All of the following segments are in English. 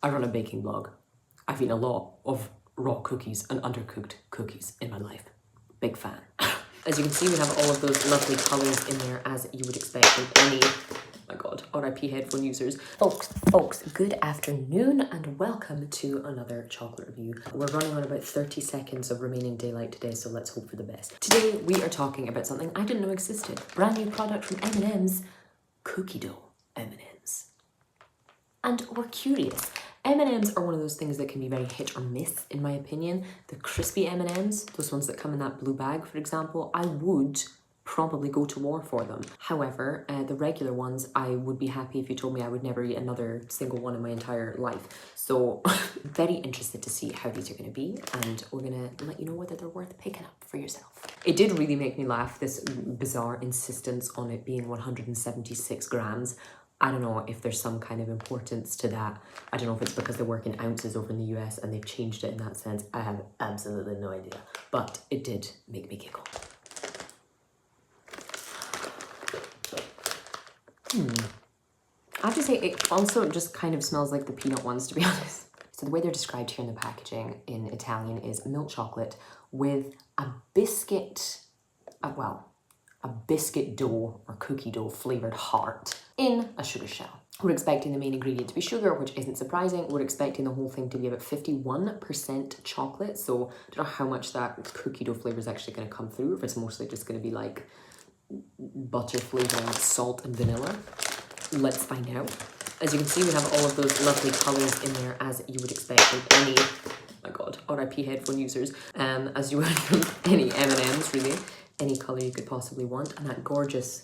I run a baking blog. I've eaten a lot of raw cookies and undercooked cookies in my life. Big fan. As you can see, we have all of those lovely colours in there, as you would expect from any, oh my god, RIP headphone users. Folks, good afternoon and welcome to another chocolate review. We're running on about 30 seconds of remaining daylight today, so let's hope for the best. Today, we are talking about something I didn't know existed. Brand new product from M&Ms Cookie Dough M&Ms. And we're curious. M&Ms are one of those things that can be very hit or miss, in my opinion. The crispy M&Ms, those ones that come in that blue bag, for example, I would probably go to war for them. However, the regular ones, I would be happy if you told me I would never eat another single one in my entire life. So, very interested to see how these are going to be, and we're going to let you know whether they're worth picking up for yourself. It did really make me laugh, this bizarre insistence on it being 176 grams. I don't know if there's some kind of importance to that. I don't know if it's because they work in ounces over in the US and they've changed it in that sense. I have absolutely no idea. But it did make me giggle. I have to say, it also just kind of smells like the peanut ones, to be honest. So the way they're described here in the packaging in Italian is milk chocolate with a biscuit, a biscuit dough or cookie dough flavoured heart in a sugar shell. We're expecting the main ingredient to be sugar, which isn't surprising. We're expecting the whole thing to be about 51% chocolate. So I don't know how much that cookie dough flavour is actually going to come through, if it's mostly just going to be like butter flavour and salt and vanilla. Let's find out. As you can see, we have all of those lovely colours in there, as you would expect from any, oh my god, RIP headphone users, as you would from any M&Ms, really. Any colour you could possibly want, and that gorgeous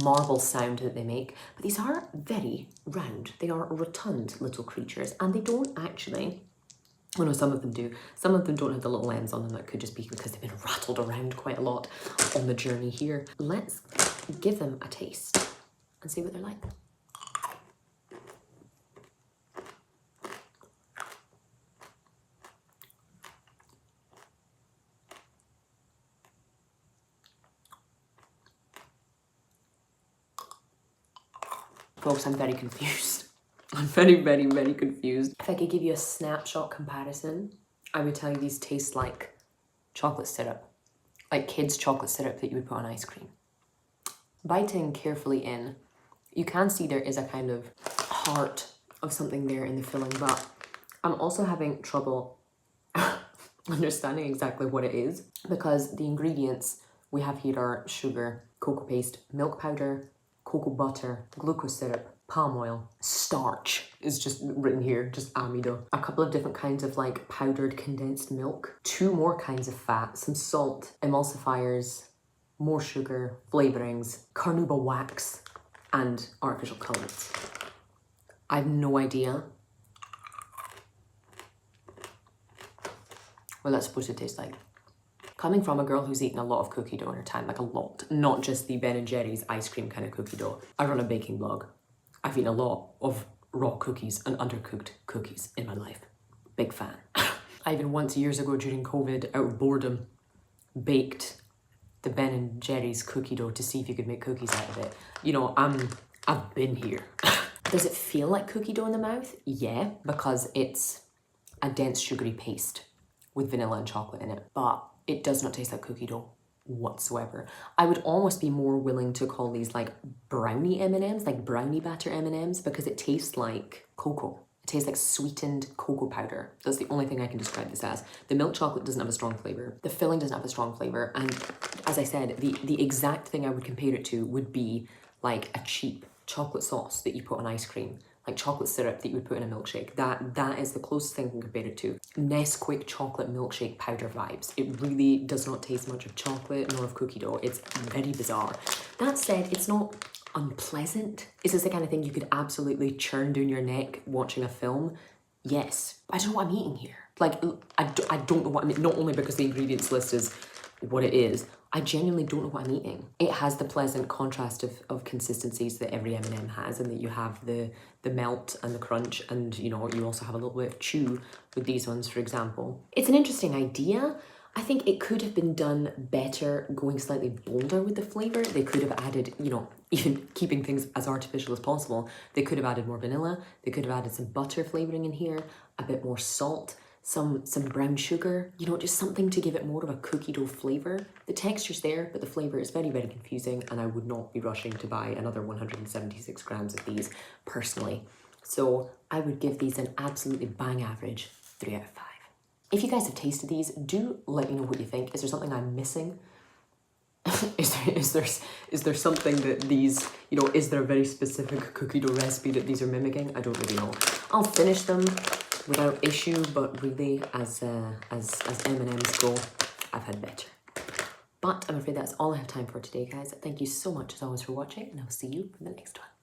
marble sound that they make. But these are very round. They are rotund little creatures, and they don't actually, well, no, some of them do. Some of them don't have the little ends on them. That could just be because they've been rattled around quite a lot on the journey here. Let's give them a taste and see what they're like. Folks, I'm very confused. I'm very confused. If I could give you a snapshot comparison, I would tell you these taste like chocolate syrup. Like kids' chocolate syrup that you would put on ice cream. Biting carefully in, you can see there is a kind of heart of something there in the filling, but I'm also having trouble understanding exactly what it is, because the ingredients we have here are sugar, cocoa paste, milk powder, cocoa butter, glucose syrup, palm oil, starch is just written here, just amido. A couple of different kinds of like powdered condensed milk, 2 more kinds of fat, some salt, emulsifiers, more sugar, flavorings, carnauba wax, and artificial colorants. I have no idea what that's supposed to taste like. Coming from a girl who's eaten a lot of cookie dough in her time, like a lot, not just the Ben & Jerry's ice cream kind of cookie dough. I run a baking blog. I've eaten a lot of raw cookies and undercooked cookies in my life. Big fan. I even once years ago during COVID, out of boredom, baked the Ben & Jerry's cookie dough to see if you could make cookies out of it. You know, I've been here. Does it feel like cookie dough in the mouth? Yeah, because it's a dense sugary paste with vanilla and chocolate in it, but it does not taste like cookie dough whatsoever. I would almost be more willing to call these like brownie M&Ms, like brownie batter M&Ms, because it tastes like cocoa. It tastes like sweetened cocoa powder. That's the only thing I can describe this as. The milk chocolate doesn't have a strong flavour. The filling doesn't have a strong flavour. And as I said, the exact thing I would compare it to would be like a cheap chocolate sauce that you put on ice cream. Like chocolate syrup that you would put in a milkshake. That is the closest thing I can compare it to. Nesquik chocolate milkshake powder vibes. It really does not taste much of chocolate nor of cookie dough. It's very bizarre. That said, it's not unpleasant. Is this the kind of thing you could absolutely churn down your neck watching a film? Yes. I don't know what I'm eating here. Like, I don't know what I'm eating. Not only because the ingredients list is what it is, I genuinely don't know what I'm eating. It has the pleasant contrast of consistencies that every M&M has, and that you have the melt and the crunch, and you know, you also have a little bit of chew with these ones, for example. It's an interesting idea. I think it could have been done better going slightly bolder with the flavour. They could have added, you know, even keeping things as artificial as possible, they could have added more vanilla, they could have added some butter flavouring in here, a bit more salt, some brown sugar, you know, just something to give it more of a cookie dough flavour. The texture's there, but the flavour is very, very confusing, and I would not be rushing to buy another 176 grams of these personally. So I would give these an absolutely bang average 3 out of 5. If you guys have tasted these, do let me know what you think. Is there something I'm missing? is there something that these, you know, is there a very specific cookie dough recipe that these are mimicking? I don't really know. I'll finish them without issue, but really, as M&Ms go, I've had better. But I'm afraid that's all I have time for today, guys. Thank you so much as always for watching, and I'll see you in the next one.